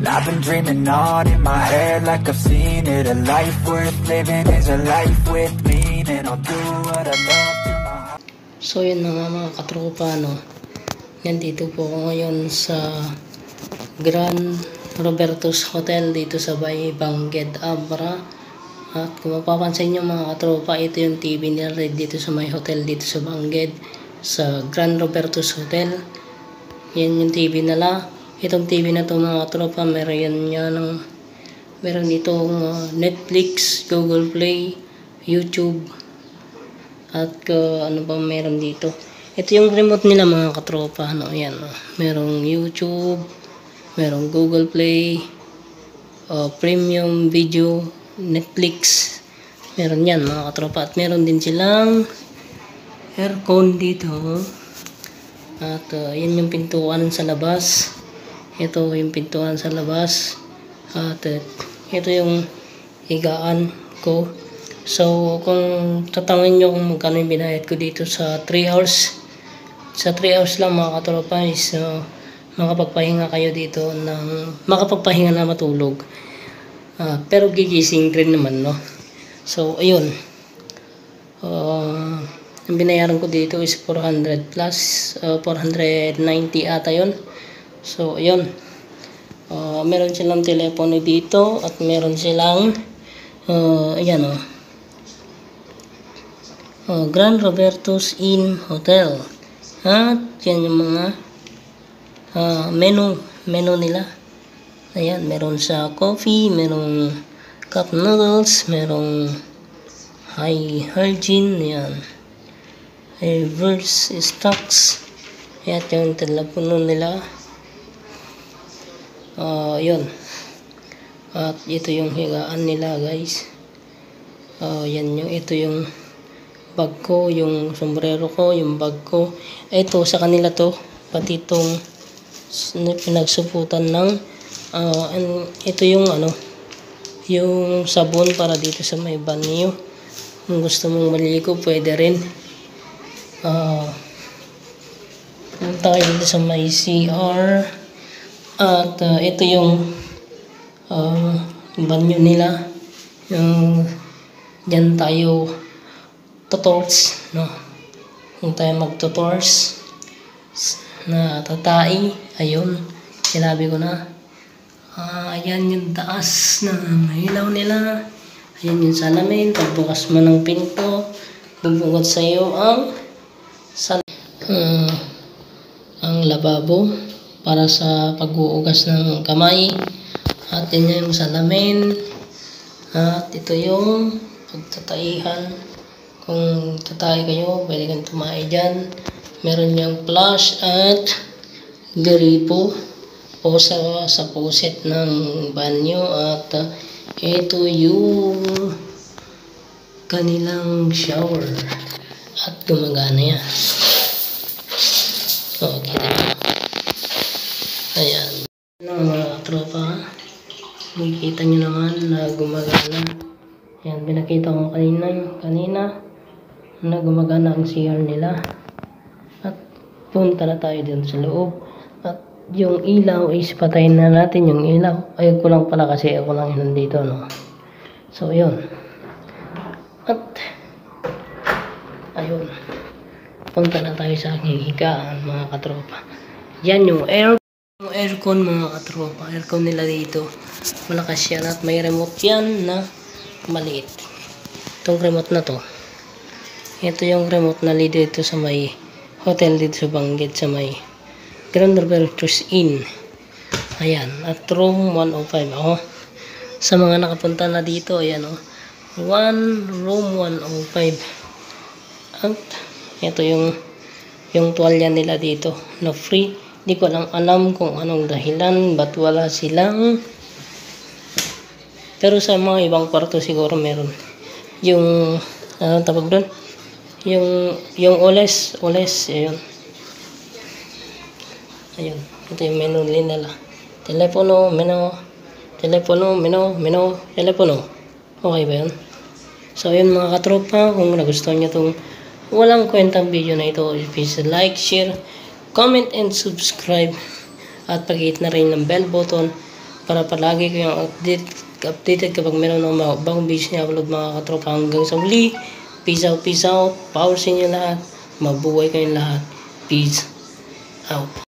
And I've been dreaming on in my head like I've seen it. A life worth living is a life with meaning. I'll do what I love till my heart. So yun na nga mga katropa, no? Nandito po ako ngayon sa Grand Roberto's Hotel dito sa Bay Bangged, Abra. At kung mapapansin nyo mga katropa, ito yung TV nila dito sa may hotel dito sa Bangged, sa Grand Roberto's Hotel. Yan yung TV nila. Itong TV na to mga katropa, meron itong Netflix, Google Play, YouTube, at ano pa meron dito. Ito yung remote nila mga katropa, ano, yan, merong YouTube, merong Google Play, Premium Video, Netflix, meron yan mga katropa. At meron din silang aircon dito. At yan yung pintuan sa labas. Ito yung pintuan sa labas. At ito yung higaan ko. So kung tatangin nyo kung magkano yung binayad ko dito sa 3 hours, sa 3 hours lang mga katropa is makapagpahinga kayo dito makapagpahinga na matulog. Pero gigising rin naman, no? So ayun, ang binayaran ko dito is 400 plus 490 ata yun. So ayun, meron silang telepono dito at meron silang ayan, Grand Roberto's Inn Hotel. At yan yung mga menu nila. Ayan, meron sa coffee, merong cup noodles, merong high hygiene, ayan, reverse stocks. Ayan yung telepono nila. Yun. At ito yung higaan nila, guys. Ito yung bag ko, yung sombrero ko, yung bag ko. Ito sa kanila to, pati itong pinagsuputan ng ito yung yung sabon para dito sa may banyo. Kung gusto mong maligo, pwede rin. Punta kayo dito sa may CR. At ito yung banyo nila. Yung dyan tayo tutors, no? Kung tayo magtutors na tatai, ayun, sinabi ko na. Ayan yung taas na ilaw nila. Ayan yung salamin. Pagbukas mo ng pinto, bubugot sa iyo ang lababo para sa pag-uugas ng kamay. At yan yung salamin. At ito yung pagtataihan. Kung tatay kayo, pwede kang tumae dyan. Meron niyang flush at garipo o sa puset ng banyo. At ito yung kanilang shower. At gumagana yan. Okay. Ayan. Mga tropa, makikita nyo naman na gumagana. Ayan, pinakita ko kanina na gumagana ang CR nila. At punta na tayo dun sa loob. At yung ilaw is patayin na natin yung ilaw. Ayun ko lang pala kasi ako lang nandito, no? So yun. At ayun, punta na tayo sa aking higaan mga katropa. Yan yung aircon mga katropa. Aircon nila dito, malakas yan at may remote yan na maliit. Itong remote na to, ito yung remote na dito sa may hotel dito sa Bangged, sa may Grand Roberto's Inn. Ayan, at room 105 ako. Sa mga nakapunta na dito, ayan, room 105. At ito yung tuwalya nila dito na free. Di ko lang alam kung anong dahilan ba't wala silang, pero sa mga ibang kwarto siguro meron. Yung anong tawag doon, yung oles, ayun. Ayun, ito yung menu nila. Telepono, menu, telepono. Okay ba yun? So yun mga katropa, kung nagustuhan nyo itong walang kwentang video na ito, please like, share, comment, and subscribe. At pag-hit na rin ng bell button para palagi kayong updated kapag meron ng mga bagong videos niya upload mga katropa. Hanggang sa uli, peace out, power sa inyo lahat, mabuhay kayong lahat, peace out.